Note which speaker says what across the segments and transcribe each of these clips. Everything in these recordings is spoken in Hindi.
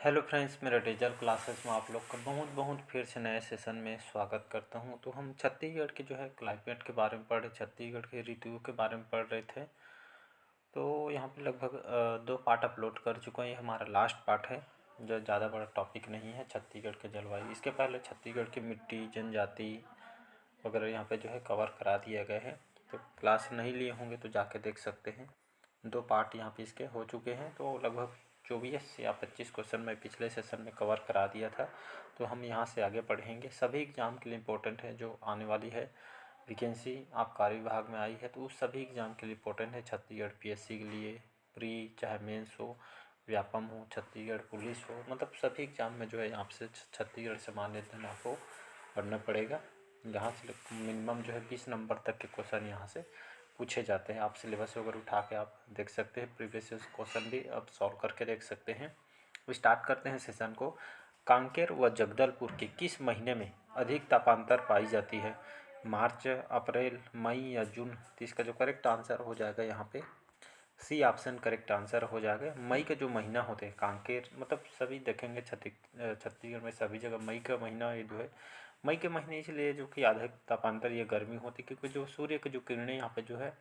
Speaker 1: हेलो फ्रेंड्स, मेरे डिजिटल क्लासेस में आप लोग का बहुत बहुत फिर से नए सेशन में स्वागत करता हूं। तो हम छत्तीसगढ़ के जो है क्लाइमेट के बारे में पढ़ रहे, छत्तीसगढ़ के ऋतुओं के बारे में पढ़ रहे थे। तो यहाँ पे लगभग 2 पार्ट अपलोड कर चुका हूँ। ये हमारा लास्ट पार्ट है, जो ज़्यादा बड़ा टॉपिक नहीं है छत्तीसगढ़ के जलवायु। इसके पहले छत्तीसगढ़ की मिट्टी, जनजाति वगैरह यहाँ पे जो है कवर करा दिया गया है। तो क्लास नहीं लिए होंगे तो जाके देख सकते हैं। 2 पार्ट यहाँ पे इसके हो चुके हैं। तो लगभग 24 या 25 क्वेश्चन मैं पिछले सेशन में कवर करा दिया था। तो हम यहाँ से आगे पढ़ेंगे। सभी एग्ज़ाम के लिए इम्पोर्टेंट है, जो आने वाली है वैकेंसी आबकारी विभाग में आई है, तो उस सभी एग्ज़ाम के लिए इम्पोर्टेंट है। छत्तीसगढ़ पीएससी के लिए प्री चाहे मेंस हो, व्यापम हो, छत्तीसगढ़ पुलिस हो, मतलब सभी एग्ज़ाम में जो है यहाँ से छत्तीसगढ़ से मान्यता आपको पढ़ना पड़ेगा। यहाँ से मिनिमम जो है 20 नंबर तक के क्वेश्चन यहाँ से पूछे जाते हैं। आप सिलेबस वगैरह उठा के आप देख सकते हैं, प्रीवियस क्वेश्चन भी आप सॉल्व करके देख सकते हैं। स्टार्ट करते हैं सेशन को। कांकेर व जगदलपुर के किस महीने में अधिक तापांतर पाई जाती है? मार्च, अप्रैल, मई या जून? तो इसका जो करेक्ट आंसर हो जाएगा यहाँ पे सी ऑप्शन करेक्ट आंसर हो जाएगा। मई का जो महीना होते हैं कांकेर, मतलब सभी देखेंगे छत्तीसगढ़ में सभी जगह मई का महीना ये जो है, मई के महीने इसलिए जो कि अधिक तापांतर या गर्मी होती, क्योंकि जो सूर्य की जो किरणें यहाँ पे जो है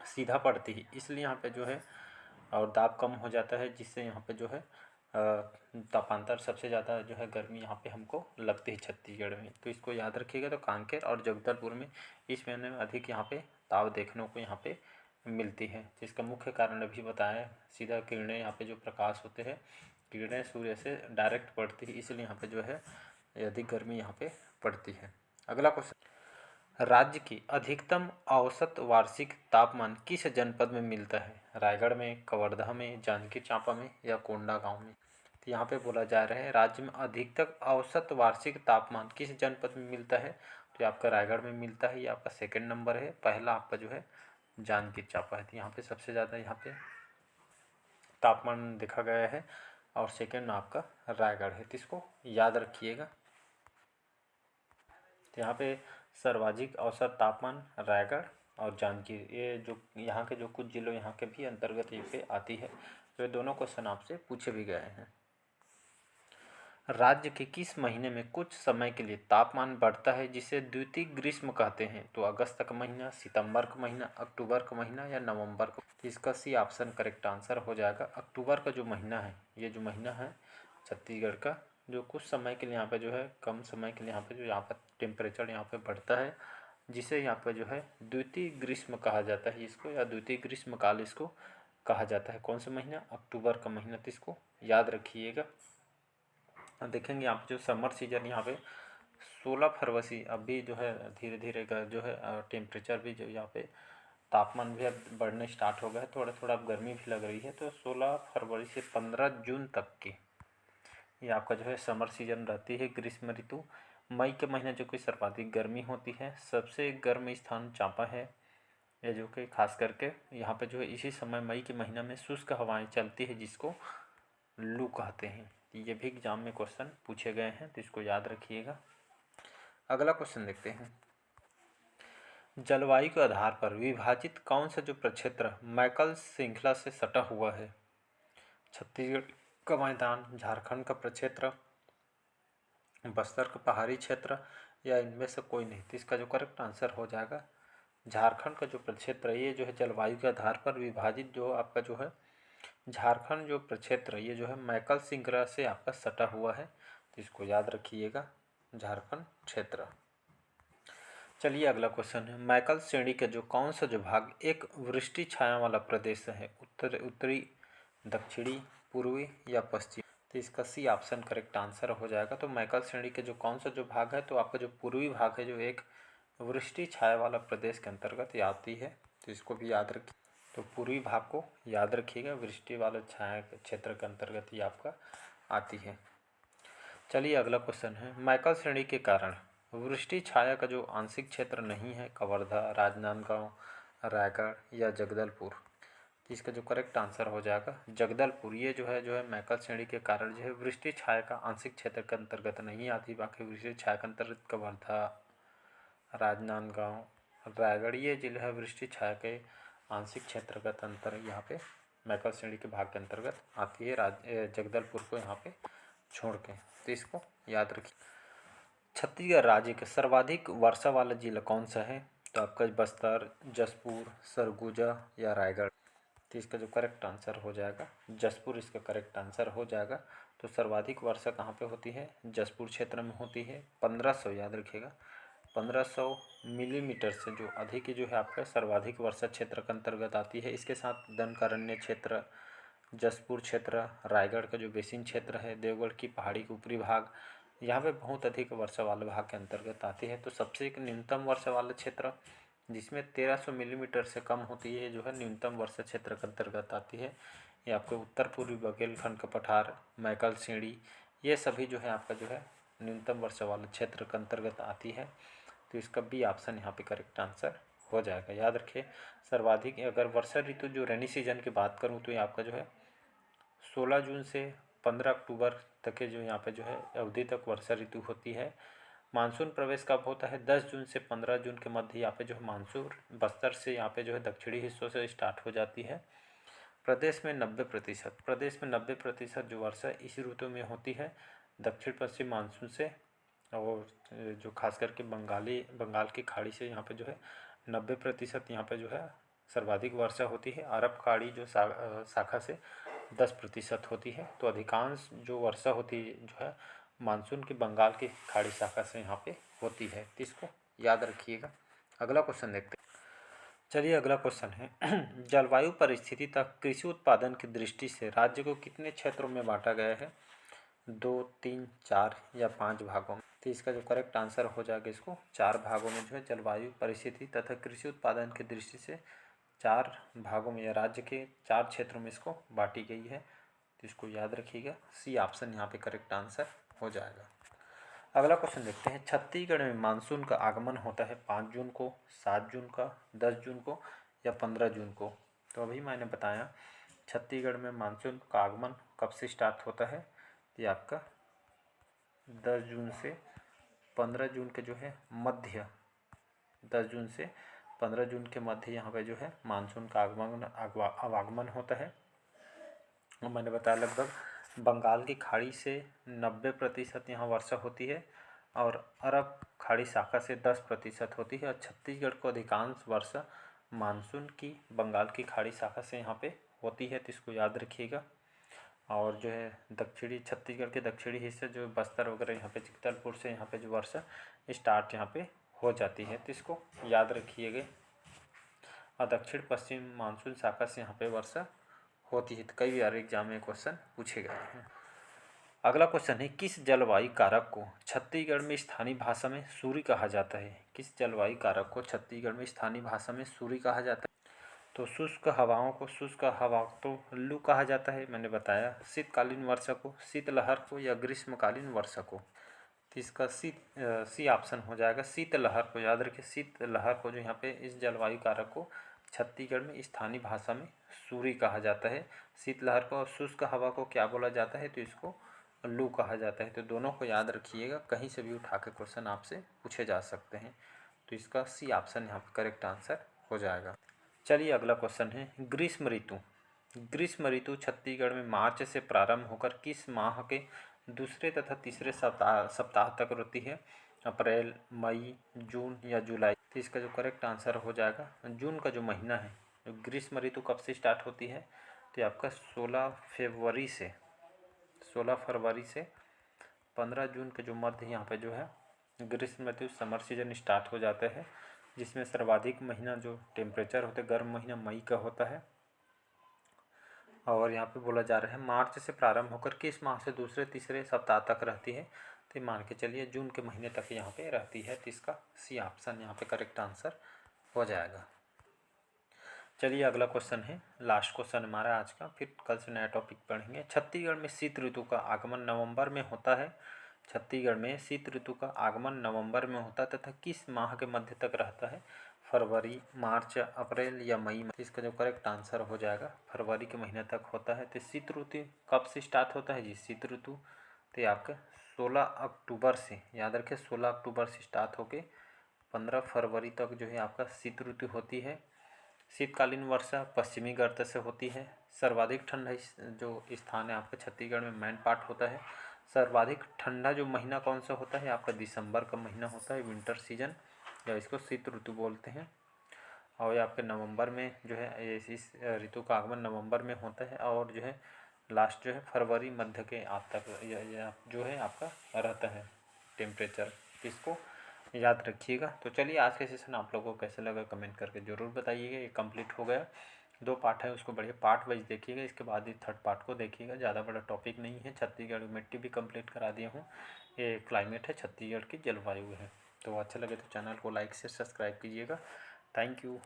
Speaker 1: सीधा पड़ती है, इसलिए यहाँ पे जो है और दाब कम हो जाता है, जिससे यहाँ पे जो है तापांतर सबसे ज़्यादा जो है गर्मी यहाँ पे हमको लगती है छत्तीसगढ़ में। तो इसको याद रखिएगा। तो कांकेर और जगदलपुर में इस महीने में अधिक यहाँ पे ताप देखने को यहाँ पे मिलती है, जिसका मुख्य कारण अभी बताया। सीधा किरणें यहाँ पे जो प्रकाश होते हैं, किरणें सूर्य से डायरेक्ट पड़ती है, इसलिए यहाँ पे जो है अधिक गर्मी यहाँ पे पड़ती है। अगला क्वेश्चन, राज्य की अधिकतम औसत वार्षिक तापमान किस जनपद में मिलता है? रायगढ़ में, कवर्धा में, जांजगीर चांपा में या कोंडागांव में? तो यहाँ पे बोला जा रहा है राज्य में अधिकतम औसत वार्षिक तापमान किस जनपद में मिलता है? तो आपका रायगढ़ में मिलता है, ये आपका सेकंड नंबर है। पहला आपका जो है जांजगीर चांपा है। तो यहाँ पे सबसे ज़्यादा यहाँ पे तापमान देखा गया है, और सेकंड आपका रायगढ़ है। तो इसको याद रखिएगा। तो यहाँ पे सर्वाधिक औसत तापमान रायगढ़ और जांजगीर, ये जो यहाँ के जो कुछ जिलों यहाँ के भी अंतर्गत ये पे आती है। तो ये दोनों क्वेश्चन आपसे पूछे भी गए हैं। राज्य के किस महीने में कुछ समय के लिए तापमान बढ़ता है, जिसे द्वितीय ग्रीष्म कहते हैं? तो अगस्त का महीना, सितंबर का महीना, अक्टूबर का महीना या नवंबर का? तो इसका सी ऑप्शन करेक्ट आंसर हो जाएगा। अक्टूबर का जो महीना है, ये जो महीना है छत्तीसगढ़ का, जो कुछ समय के लिए यहाँ पे जो है कम समय के लिए यहाँ पे जो यहाँ पर टेम्परेचर यहाँ पे बढ़ता है, जिसे यहाँ पे जो है द्वितीय ग्रीष्म कहा जाता है इसको, या द्वितीय ग्रीष्म काल इसको कहा जाता है। कौन सा महीना? अक्टूबर का महीना। तो इसको याद रखिएगा। देखेंगे आप जो समर सीजन यहाँ पे 16 फरवरी, अभी जो है धीरे धीरे का जो है टेम्परेचर भी जो यहाँ पे तापमान भी अब बढ़ने स्टार्ट हो गया है, थोड़ा थोड़ा अब गर्मी भी लग रही है। तो 16 फरवरी से 15 जून तक की ये आपका जो है समर सीजन रहती है, ग्रीष्म ऋतु। मई के महीने जो कि सर्वाधिक गर्मी होती है, सबसे गर्म स्थान चांपा है, ये जो कि खास करके यहाँ पे जो है इसी समय मई के महीना में शुष्क हवाएं चलती है, जिसको लू कहते हैं। ये भी एग्जाम में क्वेश्चन पूछे गए हैं, तो इसको याद रखिएगा। अगला क्वेश्चन देखते हैं। जलवायु के आधार पर विभाजित कौन सा जो प्रक्षेत्र मैकल श्रृंखला से सटा हुआ है? छत्तीसगढ़ का मैदान, झारखंड का प्रक्षेत्र, बस्तर का पहाड़ी क्षेत्र, या इनमें से कोई नहीं? तो इसका जो करेक्ट आंसर हो जाएगा झारखंड का जो प्रक्षेत्र, ये जो है जलवायु के आधार पर विभाजित जो आपका जो है झारखंड जो प्रक्षेत्र, ये जो है मैकल श्रृंखला से आपका सटा हुआ है। तो इसको याद रखिएगा, झारखंड क्षेत्र। चलिए अगला क्वेश्चन है, मैकल श्रेणी के जो कौन सा जो भाग एक वृष्टि छाया वाला प्रदेश है? उत्तरी, दक्षिणी, पूर्वी या पश्चिम? तो इसका सी ऑप्शन करेक्ट आंसर हो जाएगा। तो मैकल श्रेणी के जो कौन सा जो भाग है, तो आपका जो पूर्वी भाग है, जो एक वृष्टि छाया वाला प्रदेश के अंतर्गत ये आती है। तो इसको भी याद रखिए। तो पूर्वी भाग को याद रखिएगा, वृष्टि वाला छाया क्षेत्र के अंतर्गत ये आपका आती है। चलिए अगला क्वेश्चन है, मैकल श्रेणी के कारण वृष्टि छाया का जो आंशिक क्षेत्र नहीं है, कवर्धा, राजनांदगांव, रायगढ़ या जगदलपुर? तो इसका जो करेक्ट आंसर हो जाएगा जगदलपुर। ये जो है मैकल श्रेणी के कारण जो है वृष्टि छाया का आंशिक क्षेत्र के अंतर्गत नहीं आती। बाकी वृष्टि छाया के अंतर्गत कवर्धा, राजनांदगांव, रायगढ़, ये जिले है वृष्टि छाया के आंशिक क्षेत्र का अंतर यहाँ पे मैकल श्रेणी के भाग के अंतर्गत आती है, जगदलपुर को यहाँ पे छोड़ के। तो इसको याद रखिए। छत्तीसगढ़ राज्य का सर्वाधिक वर्षा वाला जिला कौन सा है? तो आपका बस्तर, जशपुर, सरगुजा या रायगढ़। तो इसका जो करेक्ट आंसर हो जाएगा जशपुर, इसका करेक्ट आंसर हो जाएगा। तो सर्वाधिक वर्षा कहाँ पे होती है? जशपुर क्षेत्र में होती है। 1500 याद रखिएगा, 1500 मिलीमीटर से जो अधिक ही जो है आपका सर्वाधिक वर्षा क्षेत्र के अंतर्गत आती है। इसके साथ दंडकारण्य क्षेत्र, जशपुर क्षेत्र, रायगढ़ का जो बेसिन क्षेत्र है, देवगढ़ की पहाड़ी के ऊपरी भाग, यहाँ पे बहुत अधिक वर्षा वाले भाग के अंतर्गत आती है। तो सबसे एक न्यूनतम वर्षा वाला क्षेत्र जिसमें 1300 मिलीमीटर से कम होती है जो है न्यूनतम वर्षा क्षेत्र के अंतर्गत आती है। ये आपके उत्तर पूर्वी बुंदेलखंड का पठार, मैकल श्रेणी, ये सभी जो है आपका जो है न्यूनतम वर्षा वाले क्षेत्र के अंतर्गत आती है। तो इसका बी ऑप्शन यहाँ पे करेक्ट आंसर हो जाएगा। याद रखिए सर्वाधिक, अगर वर्षा ऋतु जो रेनी सीजन की बात करूँ तो ये आपका जो है 16 जून से 15 अक्टूबर तक के जो यहाँ पे जो है अवधि तक वर्षा ऋतु होती है। मानसून प्रवेश कब होता है? 10 जून से 15 जून के मध्य यहाँ पे जो है मानसून बस्तर से यहाँ पे जो है दक्षिणी हिस्सों से स्टार्ट हो जाती है। प्रदेश में 90% जो वर्षा इस ऋतु में होती है दक्षिण पश्चिम मानसून से, और जो खास करके बंगाल की खाड़ी से यहाँ पे जो है 90% यहाँ पे जो है सर्वाधिक वर्षा होती है। अरब खाड़ी जो शाखा से 10% होती है। तो अधिकांश जो वर्षा होती है जो है मानसून की बंगाल की खाड़ी शाखा से यहाँ पे होती है। तो इसको याद रखिएगा। अगला क्वेश्चन देखते हैं। चलिए अगला क्वेश्चन है जलवायु परिस्थिति तक कृषि उत्पादन की दृष्टि से राज्य को कितने क्षेत्रों में बांटा गया है? 2, 3, 4 या 5 भागों में। तो इसका जो करेक्ट आंसर हो जाएगा इसको 4 भागों में जो है जलवायु परिस्थिति तथा कृषि उत्पादन की दृष्टि से 4 भागों में या राज्य के 4 क्षेत्रों में इसको बांटी गई है। तो इसको याद रखिएगा, सी ऑप्शन यहाँ पे करेक्ट आंसर हो जाएगा। अगला क्वेश्चन देखते हैं। छत्तीसगढ़ में मानसून का आगमन होता है 5 जून को, 7 जून का, 10 जून को या 15 जून को। तो अभी मैंने बताया छत्तीसगढ़ में मानसून का आगमन कब से स्टार्ट होता है? ये आपका 10 जून से 15 जून के जो है मध्य, 10 जून से 15 जून के मध्य यहाँ पे जो है मानसून का आवागमन होता है। और मैंने बताया लगभग बंगाल की खाड़ी से 90% यहाँ वर्षा होती है और अरब खाड़ी शाखा से 10% होती है। और छत्तीसगढ़ को अधिकांश वर्षा मानसून की बंगाल की खाड़ी शाखा से यहाँ पे होती है। तो इसको याद रखिएगा। और जो है दक्षिणी छत्तीसगढ़ के दक्षिणी हिस्से जो बस्तर वगैरह यहाँ पे जगदलपुर से यहाँ पे जो वर्षा स्टार्ट यहाँ पे हो जाती है। तो इसको याद रखिएगा। और दक्षिण पश्चिम मानसून शाखा से यहाँ पे वर्षा होती है। तो कई बार एग्जाम में क्वेश्चन पूछे गए हैं। अगला क्वेश्चन है किस जलवायु कारक को छत्तीसगढ़ में स्थानीय भाषा में सूरी कहा जाता है? किस जलवायु कारक को छत्तीसगढ़ में स्थानीय भाषा में सूरी कहा जाता है? तो शुष्क हवाओं को शुष्क हवा तो लू कहा जाता है, मैंने बताया। शीतकालीन वर्षा को शीतलहर को या ग्रीष्मकालीन वर्षा को। तो इसका सी ऑप्शन हो जाएगा शीतलहर को। याद रखिए शीतलहर को जो यहाँ पे इस जलवायु कारक को छत्तीसगढ़ में स्थानीय भाषा में सूरी कहा जाता है। शीतलहर को और शुष्क हवा को क्या बोला जाता है? तो इसको लू कहा जाता है। तो दोनों को याद रखिएगा, कहीं से भी उठा के क्वेश्चन आपसे पूछे जा सकते हैं। तो इसका सी ऑप्शन यहाँ पे करेक्ट आंसर हो जाएगा। चलिए अगला क्वेश्चन है ग्रीष्म ऋतु। ग्रीष्म ऋतु छत्तीसगढ़ में मार्च से प्रारंभ होकर किस माह के दूसरे तथा तीसरे सप्ताह तक रहती है? अप्रैल, मई, जून या जुलाई। तो इसका जो करेक्ट आंसर हो जाएगा जून का जो महीना है। ग्रीष्म ऋतु कब से स्टार्ट होती है? तो आपका 16 फरवरी से 15 जून के जो मध्य यहाँ पे जो है ग्रीष्म ऋतु समर सीजन स्टार्ट हो जाता है, जिसमें सर्वाधिक महीना जो टेम्परेचर होता है गर्म महीना मई का होता है। और यहाँ पे बोला जा रहा है मार्च से प्रारंभ होकर किस माह से दूसरे तीसरे सप्ताह तक रहती है? तो मान के चलिए जून के महीने तक यहाँ पे रहती है। तो इसका सी ऑप्शन यहाँ पे करेक्ट आंसर हो जाएगा। चलिए अगला क्वेश्चन है, लास्ट क्वेश्चन हमारा आज का, फिर कल से नया टॉपिक पढ़ेंगे। छत्तीसगढ़ में शीत ऋतु का आगमन नवंबर में होता है। छत्तीसगढ़ में शीत ऋतु का आगमन नवंबर में होता है तथा किस माह के मध्य तक रहता है? फरवरी, मार्च, अप्रैल या मई में। इसका जो करेक्ट आंसर हो जाएगा फरवरी के महीने तक होता है। तो शीत ऋतु कब से स्टार्ट होता है जी? शीत ऋतु तो आपका 16 अक्टूबर से, याद रखें 16 अक्टूबर से स्टार्ट होके 15 फरवरी तक जो है आपका शीत ऋतु होती है। शीतकालीन वर्षा पश्चिमी गर्त से होती है। सर्वाधिक ठंडा जो स्थान है आपका छत्तीसगढ़ में मैन पाट होता है। सर्वाधिक ठंडा जो महीना कौन सा होता है आपका दिसंबर का महीना होता है, विंटर सीजन, या इसको शीत ऋतु बोलते हैं। और ये आपके नवंबर में जो है इस ऋतु का आगमन नवंबर में होता है, और जो है लास्ट जो है फरवरी मध्य के आप तक जो है आपका रहता है टेम्परेचर। इसको याद रखिएगा। तो चलिए आज का सेशन आप लोगों को कैसे लगा कमेंट करके ज़रूर बताइएगा। ये कंप्लीट हो गया, 2 पार्ट है, उसको बढ़िया पार्ट वाइज देखिएगा। इसके बाद ही थर्ड पार्ट को देखिएगा। ज़्यादा बड़ा टॉपिक नहीं है। छत्तीसगढ़ की मिट्टी भी कंप्लीट करा दिया हूँ। ये क्लाइमेट है, छत्तीसगढ़ की जलवायु है। तो अच्छा लगे तो चैनल को लाइक से सब्सक्राइब कीजिएगा। Thank you.